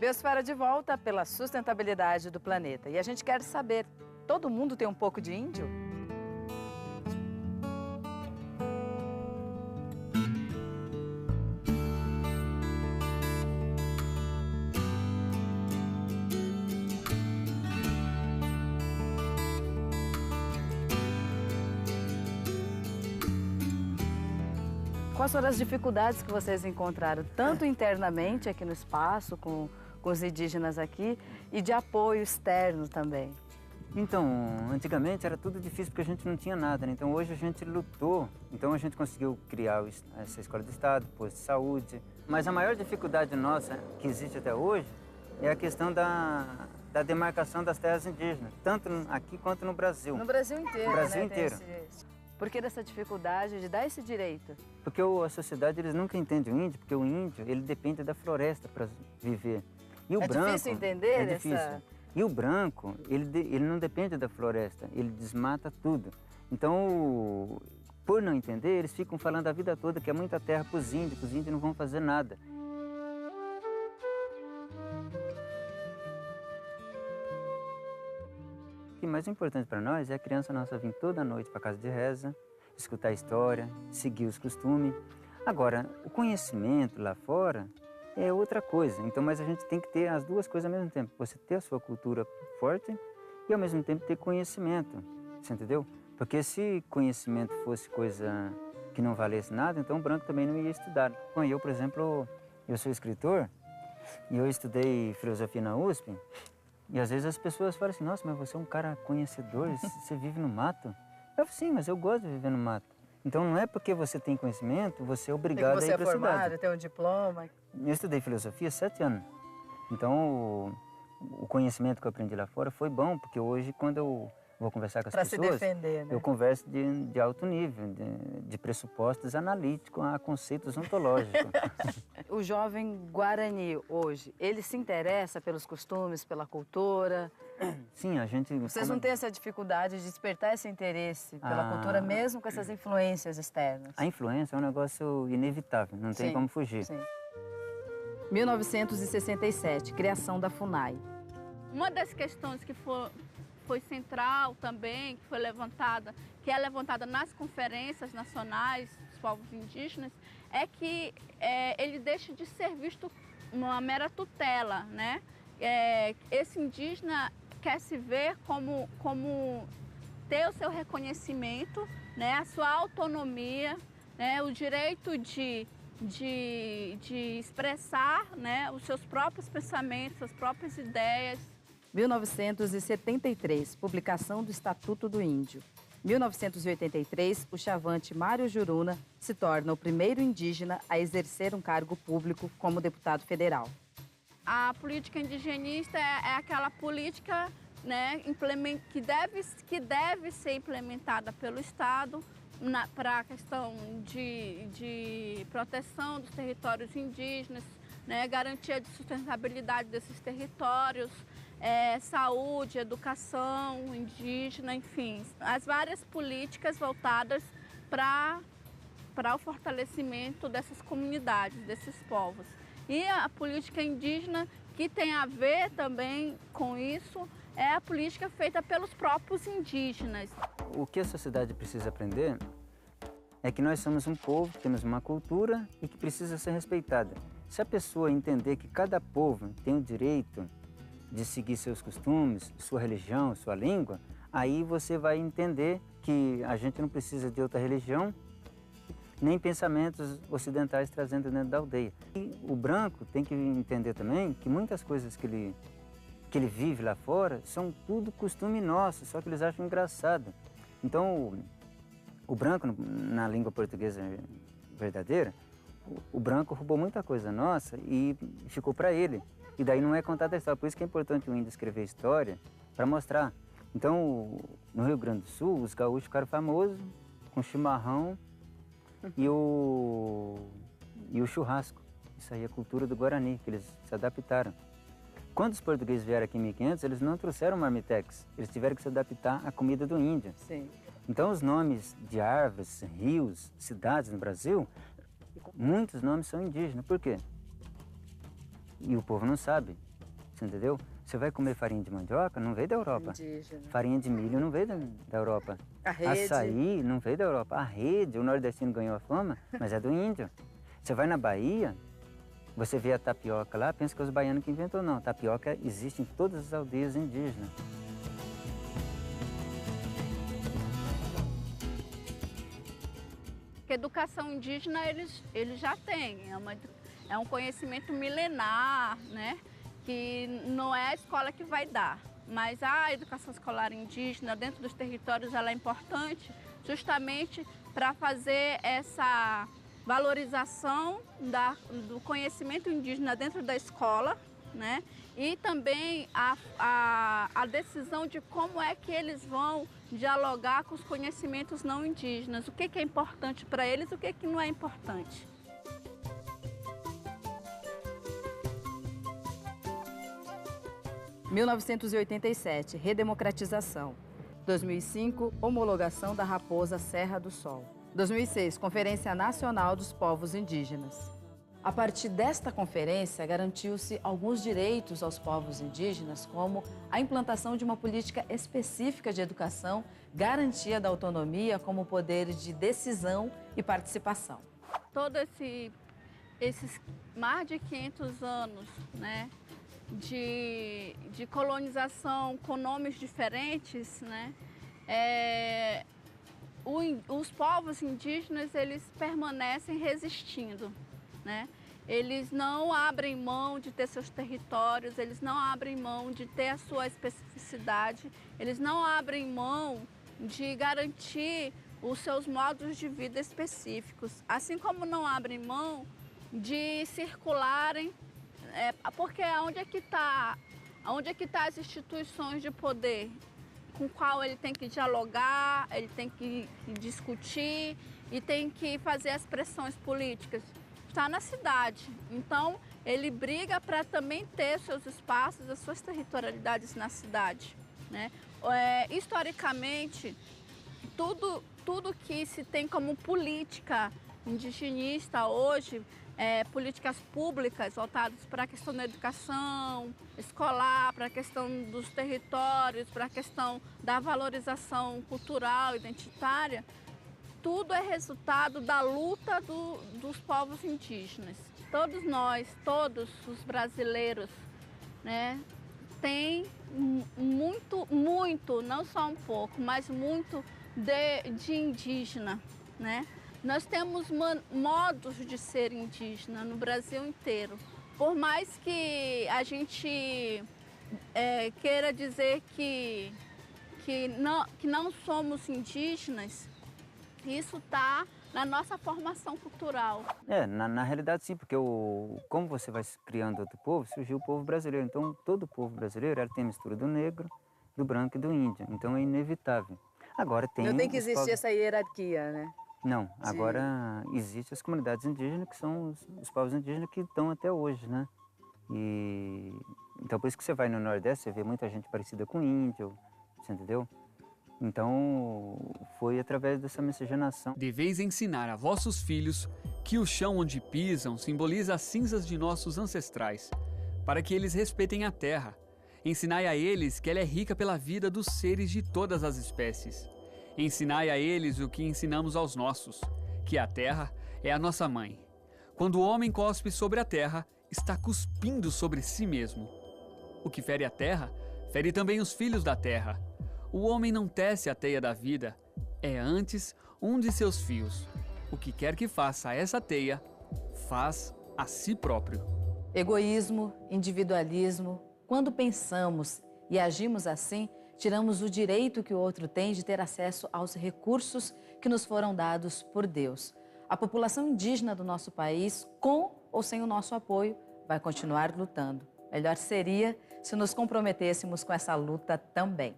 Biosfera de volta pela sustentabilidade do planeta. E a gente quer saber, todo mundo tem um pouco de índio? Quais foram as dificuldades que vocês encontraram, tanto internamente aqui no espaço, com os indígenas aqui, e de apoio externo também? Então, antigamente era tudo difícil porque a gente não tinha nada, né? Então hoje a gente lutou, então a gente conseguiu criar essa escola do estado, posto de saúde. Mas a maior dificuldade nossa, que existe até hoje, é a questão da demarcação das terras indígenas, tanto aqui quanto no Brasil. No Brasil inteiro, no Brasil né? inteiro. Por que dessa dificuldade de dar esse direito? Porque a sociedade, eles nunca entendem o índio, porque o índio, ele depende da floresta para viver. E o branco, difícil entender é difícil. E o branco, ele não depende da floresta, ele desmata tudo. Então, por não entender, eles ficam falando a vida toda que é muita terra para os índios não vão fazer nada. O que mais importante para nós é a criança nossa vir toda noite para a casa de reza, escutar a história, seguir os costumes. Agora, o conhecimento lá fora é outra coisa. Então, mas a gente tem que ter as duas coisas ao mesmo tempo. Você ter a sua cultura forte e ao mesmo tempo ter conhecimento. Você entendeu? Porque se conhecimento fosse coisa que não valesse nada, então o branco também não ia estudar. Bom, eu, por exemplo, eu sou escritor e eu estudei filosofia na USP. E às vezes as pessoas falam assim, nossa, mas você é um cara conhecedor, você vive no mato? Eu falo, sim, mas eu gosto de viver no mato. Então não é porque você tem conhecimento, você é obrigado a ir para a cidade. Você é formado, tem um diploma. Eu estudei filosofia há 7 anos. Então o conhecimento que eu aprendi lá fora foi bom, porque hoje quando eu vou conversar com as pessoas, para se defender, né? Eu converso de alto nível, de pressupostos analíticos a conceitos ontológicos. O jovem Guarani hoje, ele se interessa pelos costumes, pela cultura? Sim, a gente... Vocês não têm essa dificuldade de despertar esse interesse pela cultura, mesmo com essas influências externas? A influência é um negócio inevitável, não tem como fugir. Sim. 1967, criação da FUNAI. Uma das questões que foi central também, que foi levantada, que é levantada nas conferências nacionais dos povos indígenas, é que ele deixa de ser visto uma mera tutela, né? Esse indígena quer se ver como ter o seu reconhecimento, né? A sua autonomia, né? O direito de expressar, né? Os seus próprios pensamentos, suas próprias ideias. 1973, publicação do Estatuto do Índio. 1983, o chavante Mário Juruna se torna o primeiro indígena a exercer um cargo público como deputado federal. A política indigenista é aquela política, né, que deve ser implementada pelo Estado para a questão de proteção dos territórios indígenas, né, garantia de sustentabilidade desses territórios, saúde, educação indígena, enfim, as várias políticas voltadas para o fortalecimento dessas comunidades, desses povos. E a política indígena, que tem a ver também com isso, é a política feita pelos próprios indígenas. O que a sociedade precisa aprender é que nós somos um povo, que temos uma cultura e que precisa ser respeitada. Se a pessoa entender que cada povo tem o direito de seguir seus costumes, sua religião, sua língua, aí você vai entender que a gente não precisa de outra religião, nem pensamentos ocidentais trazendo dentro da aldeia. E o branco tem que entender também que muitas coisas que ele vive lá fora são tudo costume nosso, só que eles acham engraçado. Então, o branco, na língua portuguesa verdadeira, o branco roubou muita coisa nossa e ficou para ele. E daí não é contada a história. Por isso que é importante o índio escrever história para mostrar. Então, no Rio Grande do Sul, os gaúchos ficaram famosos com chimarrão e o churrasco. Isso aí é a cultura do Guarani, que eles se adaptaram. Quando os portugueses vieram aqui em 1500, eles não trouxeram marmitex. Eles tiveram que se adaptar à comida do índio. Sim. Então, os nomes de árvores, rios, cidades no Brasil, muitos nomes são indígenas. Por quê? E o povo não sabe. você entendeu? Você vai comer farinha de mandioca, não veio da Europa. Indígena. Farinha de milho não veio da Europa. A rede. Açaí não veio da Europa. A rede, o nordestino ganhou a fama, mas é do índio. Você vai na Bahia, você vê a tapioca lá, pensa que é os baianos que inventou. Não, a tapioca existe em todas as aldeias indígenas. Porque educação indígena eles já têm, é um conhecimento milenar, né? Que não é a escola que vai dar. Mas a educação escolar indígena dentro dos territórios ela é importante justamente para fazer essa valorização do conhecimento indígena dentro da escola, né? E também a decisão de como é que eles vão dialogar com os conhecimentos não indígenas, o que é importante para eles, o que não é importante. Em 1987, redemocratização. 2005, homologação da Raposa Serra do Sol. 2006, Conferência Nacional dos Povos Indígenas. A partir desta conferência, garantiu-se alguns direitos aos povos indígenas, como a implantação de uma política específica de educação, garantia da autonomia como poder de decisão e participação. Todos esses mais de 500 anos, né, de colonização com nomes diferentes, né, os povos indígenas eles permanecem resistindo, né? Eles não abrem mão de ter seus territórios, eles não abrem mão de ter a sua especificidade, eles não abrem mão de garantir os seus modos de vida específicos, assim como não abrem mão de circularem, porque onde é que tá as instituições de poder com qual ele tem que dialogar, ele tem que discutir e tem que fazer as pressões políticas? Está na cidade. Então, ele briga para também ter seus espaços, as suas territorialidades na cidade, né? Historicamente, tudo que se tem como política indigenista hoje, políticas públicas voltadas para a questão da educação escolar, para a questão dos territórios, para a questão da valorização cultural, identitária, tudo é resultado da luta dos povos indígenas. Todos nós, todos os brasileiros, né, tem muito, não só um pouco, mas muito de indígena, né? Nós temos modos de ser indígena no Brasil inteiro. Por mais que a gente queira dizer que não somos indígenas, isso está na nossa formação cultural. Na realidade sim, porque como você vai criando outro povo, surgiu o povo brasileiro. Então todo o povo brasileiro tem a mistura do negro, do branco e do índio. Então é inevitável. Agora não tem que existir essa hierarquia, né? Não, agora existem as comunidades indígenas, que são os povos indígenas que estão até hoje, né? Então por isso que você vai no Nordeste, você vê muita gente parecida com índio, você entendeu? Então foi através dessa miscigenação. Deveis ensinar a vossos filhos que o chão onde pisam simboliza as cinzas de nossos ancestrais, para que eles respeitem a terra. Ensinai a eles que ela é rica pela vida dos seres de todas as espécies. Ensinai a eles o que ensinamos aos nossos, que a terra é a nossa mãe. Quando o homem cospe sobre a terra, está cuspindo sobre si mesmo. O que fere a terra, fere também os filhos da terra. O homem não tece a teia da vida, é antes um de seus fios. O que quer que faça essa teia, faz a si próprio. Egoísmo, individualismo, quando pensamos e agimos assim, tiramos o direito que o outro tem de ter acesso aos recursos que nos foram dados por Deus. A população indígena do nosso país, com ou sem o nosso apoio, vai continuar lutando. Melhor seria se nos comprometêssemos com essa luta também.